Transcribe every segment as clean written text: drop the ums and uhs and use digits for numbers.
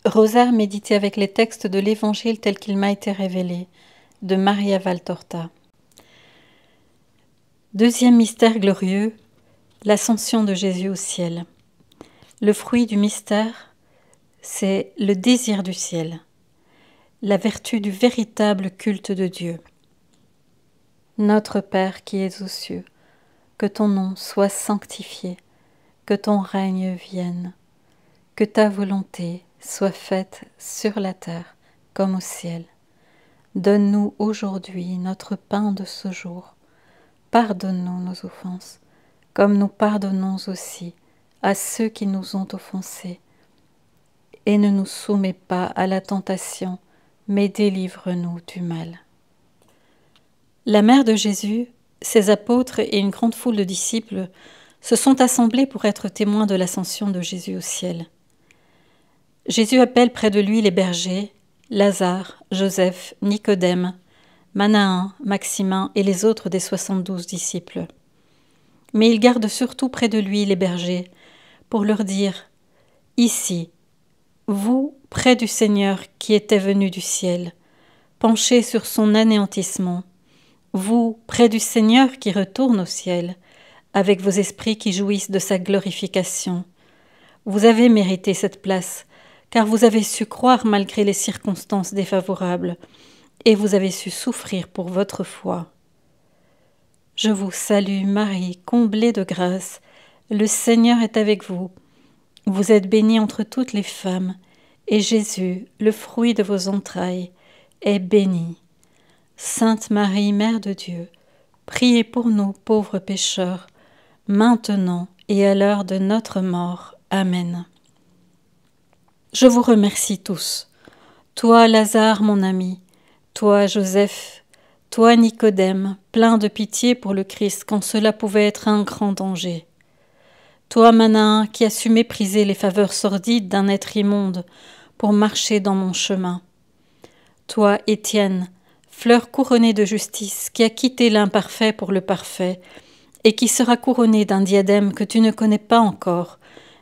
Rosaire médité avec les textes de l'Évangile tel qu'il m'a été révélé, de Maria Valtorta. Deuxième mystère glorieux, l'ascension de Jésus au ciel. Le fruit du mystère, c'est le désir du ciel, la vertu du véritable culte de Dieu. Notre Père qui es aux cieux, que ton nom soit sanctifié, que ton règne vienne, que ta volonté soit faite sur la terre comme au ciel. Donne-nous aujourd'hui notre pain de ce jour. Pardonne-nous nos offenses, comme nous pardonnons aussi à ceux qui nous ont offensés. Et ne nous soumets pas à la tentation, mais délivre-nous du mal. La mère de Jésus, ses apôtres et une grande foule de disciples se sont assemblés pour être témoins de l'ascension de Jésus au ciel. Jésus appelle près de lui les bergers, Lazare, Joseph, Nicodème, Manaen, Maximin et les autres des 72 disciples. Mais il garde surtout près de lui les bergers pour leur dire « Ici, vous, près du Seigneur qui était venu du ciel, penchez sur son anéantissement, vous, près du Seigneur qui retourne au ciel, avec vos esprits qui jouissent de sa glorification. Vous avez mérité cette place, car vous avez su croire malgré les circonstances défavorables, et vous avez su souffrir pour votre foi. Je vous salue Marie, comblée de grâce, le Seigneur est avec vous. Vous êtes bénie entre toutes les femmes, et Jésus, le fruit de vos entrailles, est béni. Sainte Marie, Mère de Dieu, priez pour nous pauvres pécheurs, maintenant et à l'heure de notre mort. Amen. Je vous remercie tous, toi Lazare mon ami, toi Joseph, toi Nicodème, plein de pitié pour le Christ quand cela pouvait être un grand danger. Toi Manaen qui as su mépriser les faveurs sordides d'un être immonde pour marcher dans mon chemin. Toi Étienne, fleur couronnée de justice qui a quitté l'imparfait pour le parfait et qui sera couronné d'un diadème que tu ne connais pas encore,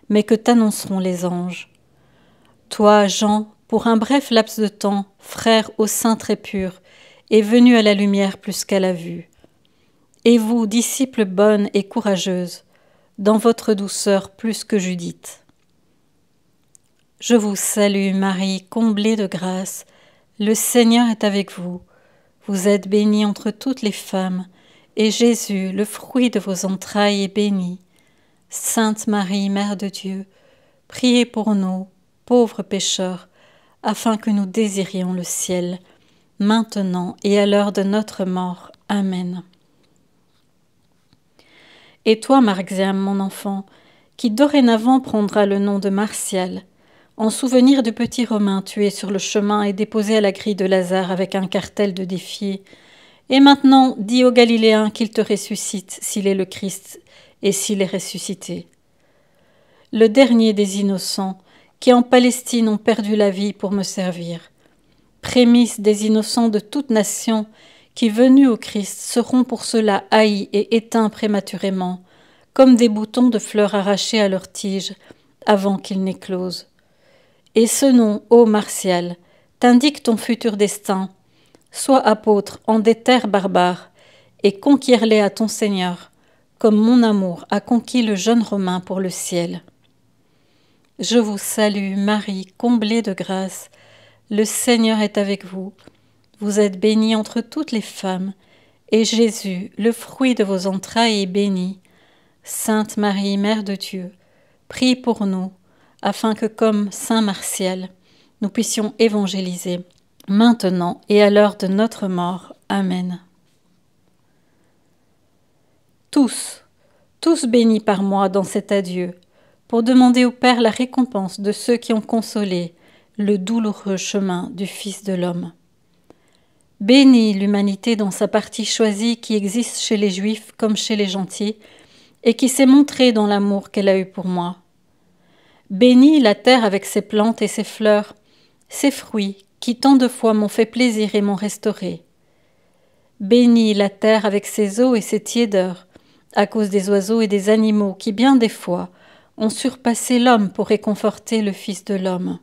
mais que t'annonceront les anges. Toi, Jean, pour un bref laps de temps, frère au sein très pur, et venu à la lumière plus qu'à la vue. Et vous, disciples bonnes et courageuses, dans votre douceur plus que Judith. Je vous salue, Marie, comblée de grâce, le Seigneur est avec vous. Vous êtes bénie entre toutes les femmes, et Jésus, le fruit de vos entrailles, est béni. Sainte Marie, Mère de Dieu, priez pour nous, pauvres pécheurs, afin que nous désirions le ciel, maintenant et à l'heure de notre mort. Amen. Et toi, Marxiam, mon enfant, qui dorénavant prendra le nom de Martial, en souvenir du petit Romain tué sur le chemin et déposé à la grille de Lazare avec un cartel de défi, et maintenant dis aux Galiléens qu'il te ressuscite s'il est le Christ et s'il est ressuscité. Le dernier des innocents, qui en Palestine ont perdu la vie pour me servir. Prémices des innocents de toute nation, qui venus au Christ seront pour cela haïs et éteints prématurément, comme des boutons de fleurs arrachés à leurs tiges, avant qu'ils n'éclosent. Et ce nom, ô Martial, t'indique ton futur destin. Sois apôtre en des terres barbares, et conquiers-les à ton Seigneur, comme mon amour a conquis le jeune Romain pour le ciel. Je vous salue, Marie, comblée de grâce. Le Seigneur est avec vous. Vous êtes bénie entre toutes les femmes, et Jésus, le fruit de vos entrailles, est béni. Sainte Marie, Mère de Dieu, prie pour nous, afin que, comme saint Martial, nous puissions évangéliser, maintenant et à l'heure de notre mort. Amen. Tous bénis par moi dans cet adieu, pour demander au Père la récompense de ceux qui ont consolé le douloureux chemin du Fils de l'homme. Bénis l'humanité dans sa partie choisie qui existe chez les Juifs comme chez les gentils et qui s'est montrée dans l'amour qu'elle a eu pour moi. Bénis la terre avec ses plantes et ses fleurs, ses fruits qui tant de fois m'ont fait plaisir et m'ont restauré. Bénis la terre avec ses eaux et ses tiédeurs, à cause des oiseaux et des animaux qui bien des fois ont surpassé l'homme pour réconforter le Fils de l'homme.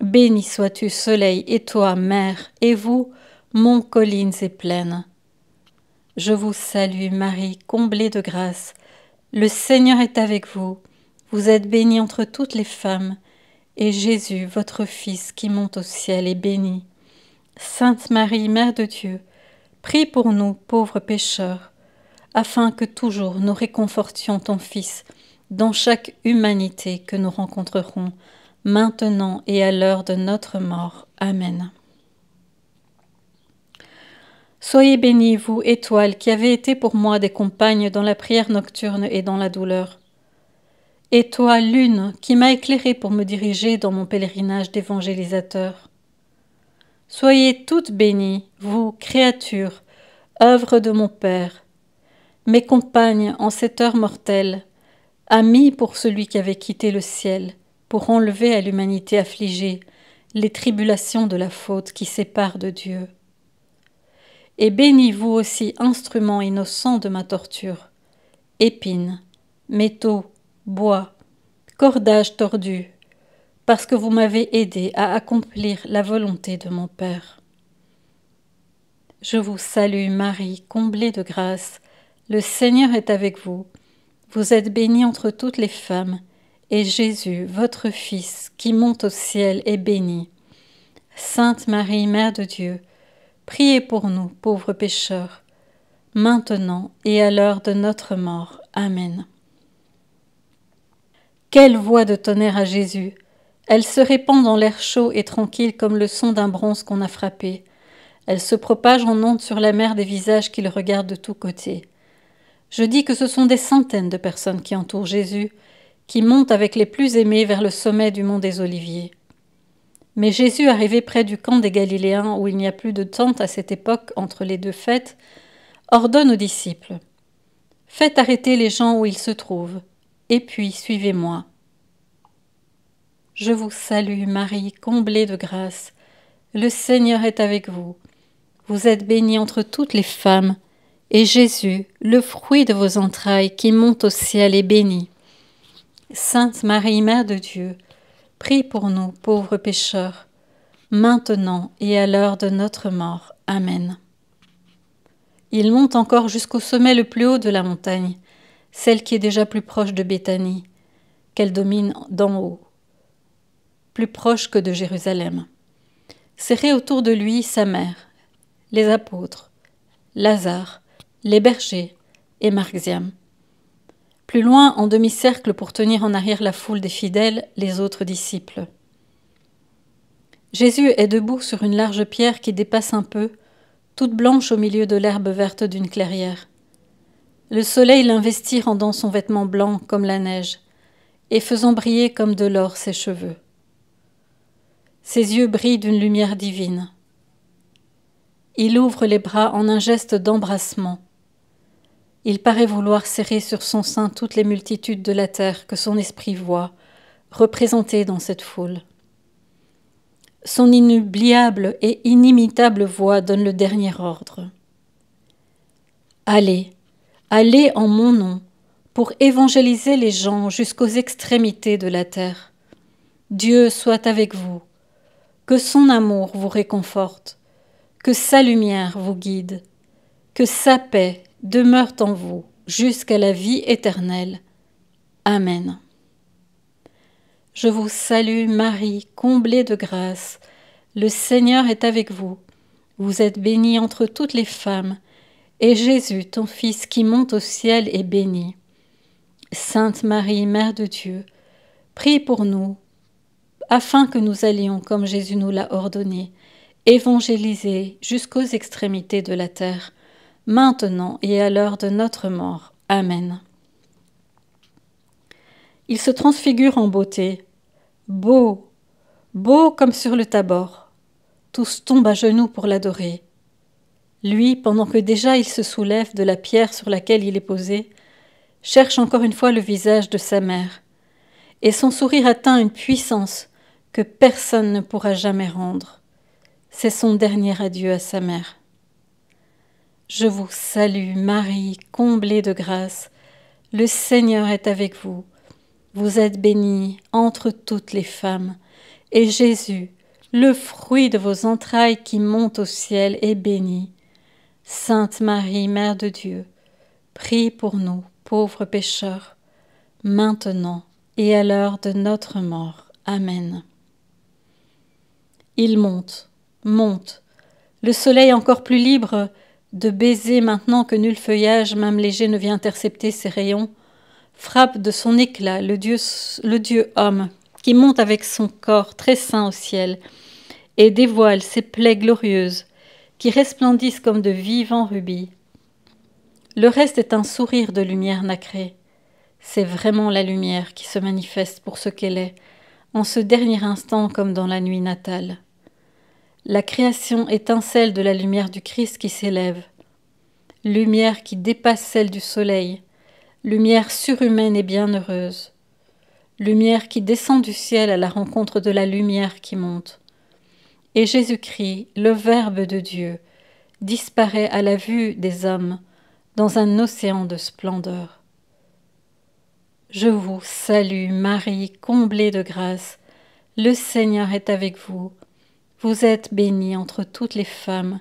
Béni sois-tu, soleil, et toi, mer, et vous, monts, collines et plaines. Je vous salue, Marie, comblée de grâce. Le Seigneur est avec vous. Vous êtes bénie entre toutes les femmes, et Jésus, votre Fils, qui monte au ciel, est béni. Sainte Marie, Mère de Dieu, prie pour nous, pauvres pécheurs, afin que toujours nous réconfortions ton Fils dans chaque humanité que nous rencontrerons, maintenant et à l'heure de notre mort. Amen. Soyez bénis, vous, étoiles, qui avez été pour moi des compagnes dans la prière nocturne et dans la douleur. Et toi, lune, qui m'a éclairée pour me diriger dans mon pèlerinage d'évangélisateur. Soyez toutes bénies, vous, créatures, œuvre de mon Père, mes compagnes en cette heure mortelle, amies pour celui qui avait quitté le ciel, pour enlever à l'humanité affligée les tribulations de la faute qui sépare de Dieu. Et bénis vous aussi, instruments innocents de ma torture, épines, métaux, bois, cordages tordus, parce que vous m'avez aidé à accomplir la volonté de mon Père. Je vous salue, Marie, comblée de grâce, le Seigneur est avec vous. Vous êtes bénie entre toutes les femmes, et Jésus, votre Fils, qui monte au ciel, est béni. Sainte Marie, Mère de Dieu, priez pour nous, pauvres pécheurs, maintenant et à l'heure de notre mort. Amen. Quelle voix de tonnerre à Jésus! Elle se répand dans l'air chaud et tranquille comme le son d'un bronze qu'on a frappé. Elle se propage en ondes sur la mer des visages qui le regardent de tous côtés. Je dis que ce sont des centaines de personnes qui entourent Jésus, qui montent avec les plus aimés vers le sommet du mont des Oliviers. Mais Jésus, arrivé près du camp des Galiléens, où il n'y a plus de tente à cette époque entre les deux fêtes, ordonne aux disciples « Faites arrêter les gens où ils se trouvent, et puis suivez-moi. » Je vous salue, Marie, comblée de grâce. Le Seigneur est avec vous. Vous êtes bénie entre toutes les femmes, et Jésus, le fruit de vos entrailles qui monte au ciel, est béni. Sainte Marie, Mère de Dieu, prie pour nous, pauvres pécheurs, maintenant et à l'heure de notre mort. Amen. Il monte encore jusqu'au sommet le plus haut de la montagne, celle qui est déjà plus proche de Béthanie, qu'elle domine d'en haut, plus proche que de Jérusalem. Serrés autour de lui, sa mère, les apôtres, Lazare, les bergers et Marxiam. Plus loin, en demi-cercle pour tenir en arrière la foule des fidèles, les autres disciples. Jésus est debout sur une large pierre qui dépasse un peu, toute blanche au milieu de l'herbe verte d'une clairière. Le soleil l'investit rendant son vêtement blanc comme la neige, et faisant briller comme de l'or ses cheveux. Ses yeux brillent d'une lumière divine. Il ouvre les bras en un geste d'embrassement. Il paraît vouloir serrer sur son sein toutes les multitudes de la terre que son esprit voit, représentées dans cette foule. Son inoubliable et inimitable voix donne le dernier ordre. Allez, allez en mon nom, pour évangéliser les gens jusqu'aux extrémités de la terre. Dieu soit avec vous, que son amour vous réconforte, que sa lumière vous guide, que sa paix demeure en vous jusqu'à la vie éternelle. Amen. Je vous salue, Marie, comblée de grâce. Le Seigneur est avec vous. Vous êtes bénie entre toutes les femmes, et Jésus, ton Fils qui monte au ciel, est béni. Sainte Marie, Mère de Dieu, prie pour nous, afin que nous allions, comme Jésus nous l'a ordonné, évangéliser jusqu'aux extrémités de la terre, maintenant et à l'heure de notre mort. Amen. Il se transfigure en beauté, beau, beau comme sur le Tabor. Tous tombent à genoux pour l'adorer. Lui, pendant que déjà il se soulève de la pierre sur laquelle il est posé, cherche encore une fois le visage de sa mère, et son sourire atteint une puissance que personne ne pourra jamais rendre. C'est son dernier adieu à sa mère. Je vous salue, Marie, comblée de grâce. Le Seigneur est avec vous. Vous êtes bénie entre toutes les femmes, et Jésus, Le fruit de vos entrailles qui monte au ciel est béni. Sainte Marie, Mère de Dieu, prie pour nous, pauvres pécheurs, maintenant et à l'heure de notre mort. Amen. Il monte, monte, le soleil encore plus libre de baiser maintenant que nul feuillage, même léger, ne vient intercepter ses rayons, frappe de son éclat le Dieu homme qui monte avec son corps très saint au ciel et dévoile ses plaies glorieuses qui resplendissent comme de vivants rubis. Le reste est un sourire de lumière nacrée. C'est vraiment la lumière qui se manifeste pour ce qu'elle est, en ce dernier instant comme dans la nuit natale. La création étincelle de la lumière du Christ qui s'élève, lumière qui dépasse celle du soleil, lumière surhumaine et bienheureuse, lumière qui descend du ciel à la rencontre de la lumière qui monte. Et Jésus-Christ, le Verbe de Dieu, disparaît à la vue des hommes dans un océan de splendeur. Je vous salue, Marie, comblée de grâce. Le Seigneur est avec vous. Vous êtes bénie entre toutes les femmes,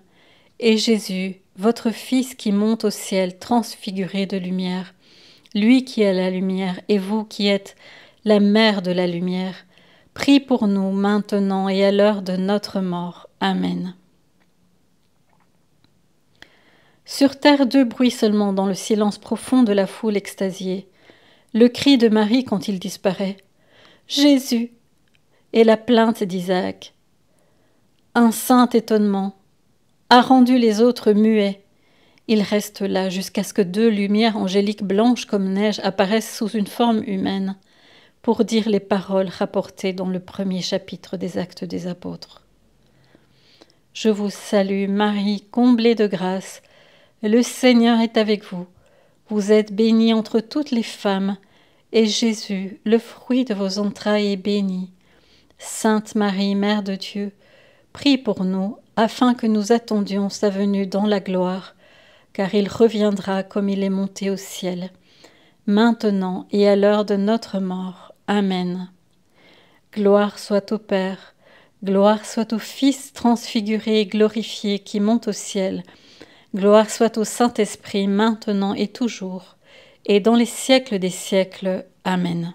et Jésus, votre Fils qui monte au ciel transfiguré de lumière, lui qui est la lumière et vous qui êtes la mère de la lumière, prie pour nous maintenant et à l'heure de notre mort. Amen. Sur terre, deux bruits seulement dans le silence profond de la foule extasiée. Le cri de Marie quand il disparaît. « Jésus !» et la plainte d'Isaac. Un saint étonnement a rendu les autres muets. Ils restent là jusqu'à ce que deux lumières angéliques blanches comme neige apparaissent sous une forme humaine pour dire les paroles rapportées dans le premier chapitre des Actes des Apôtres. Je vous salue, Marie, comblée de grâce. Le Seigneur est avec vous. Vous êtes bénie entre toutes les femmes, et Jésus, le fruit de vos entrailles, est béni. Sainte Marie, Mère de Dieu, prie pour nous, afin que nous attendions sa venue dans la gloire, car il reviendra comme il est monté au ciel, maintenant et à l'heure de notre mort. Amen. Gloire soit au Père, gloire soit au Fils transfiguré et glorifié qui monte au ciel, gloire soit au Saint-Esprit maintenant et toujours, et dans les siècles des siècles. Amen.